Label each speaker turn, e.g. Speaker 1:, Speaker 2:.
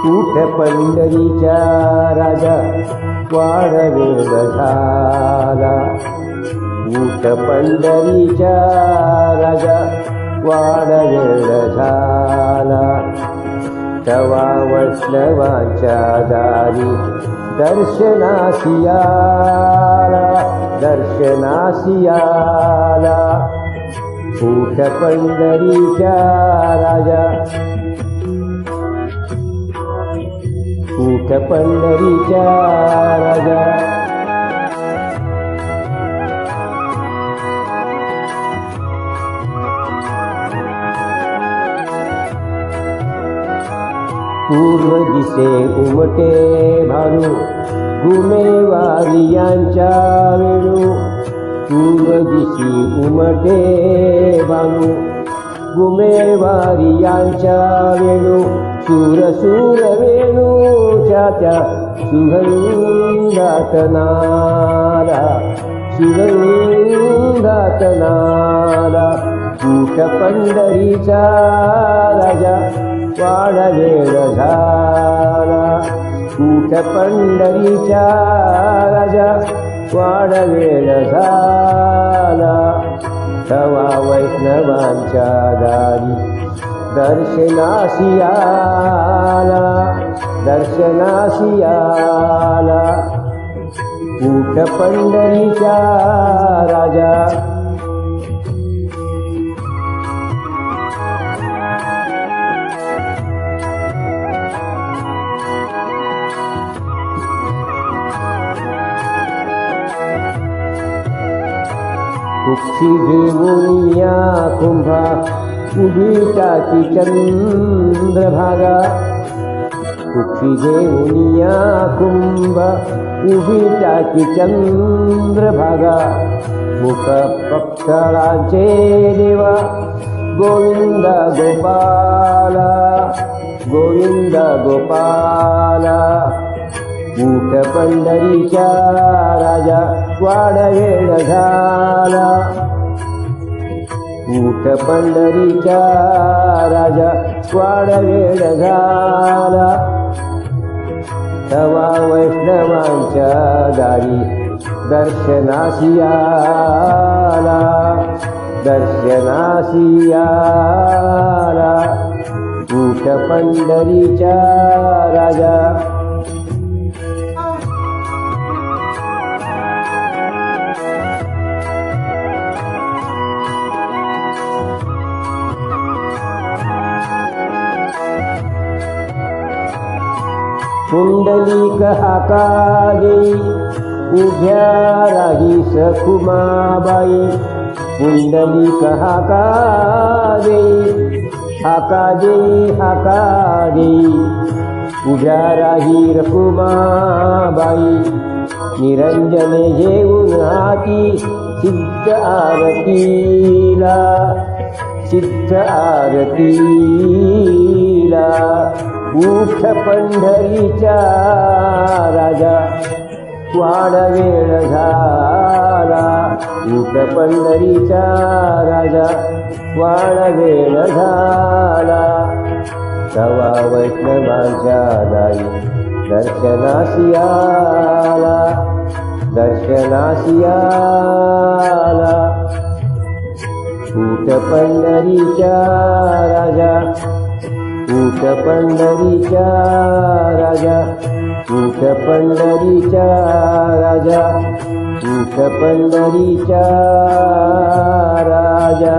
Speaker 1: उठ पंढरीच्या राजा वाढवेळ झाला. उठ पंढरीच्या राजा वाढवेळ झाला. तवा वैष्णवांच्या दारी दर्शनासी आला. दर्शनासी आला. उठ पंढरीच्या राजा. उठ पंढरीच्या राजा. पूर्व दिसे उमटे भानू गुमेवारी यांच्या वेणू. पूर्व दिशी उमटे भानू गुमेवारी यांच्या वेणू. सूर सूर वेणूच्या त्या सुगंधात नाला. सुगंधात नाला. उठ पंढरीचा राजा वाढवेळ झाला. उठ पंढरीच्या राजा वाढवेळ झाला. तवा वैष्णवांच्या दारी दर्शनासी आला. दर्शनासी आला. उठ पंढरीच्या राजा. कुक्षी घेऊन या कुंभा उभी टाकी चंद्रभागा. कुक्षी घेऊन या कुंभा उभी टाकी चंद्रभागा. मुख पक्षाळाचे देवा गोविंद गोपाला. गोविंद गोपाला. उठ पंढरीच्या राजा वाढवेळ झाला. उठ पंढरीच्या राजा वाढवेळ झाला. तवा वैष्णवांच्या दारी दर्शनासी आला. दर्शनासी आला. उठ पंढरीच्या राजा. पुंडलिक हाका देई उभ्या राही सखुमाबाई. पुंडलिक हाका देई. हाका देई. हाका देई. उभ्या राही रखुमाबाई. निरंजने घेऊन हाती सिद्ध आरतीला. सिद्ध आरतीला. उठ पंढरीच्या राजा वाढवेळ झाला. उठ पंढरीच्या राजा वाढवेळ झाला. तवा वैष्णवांच्या दारी दर्शनासी आला. दर्शनासी आला. उठ पंढरीच्या राजा. उठ पंढरीच्या राजा. उठ पंढरीच्या राजा. उठ पंढरीच्या राजा.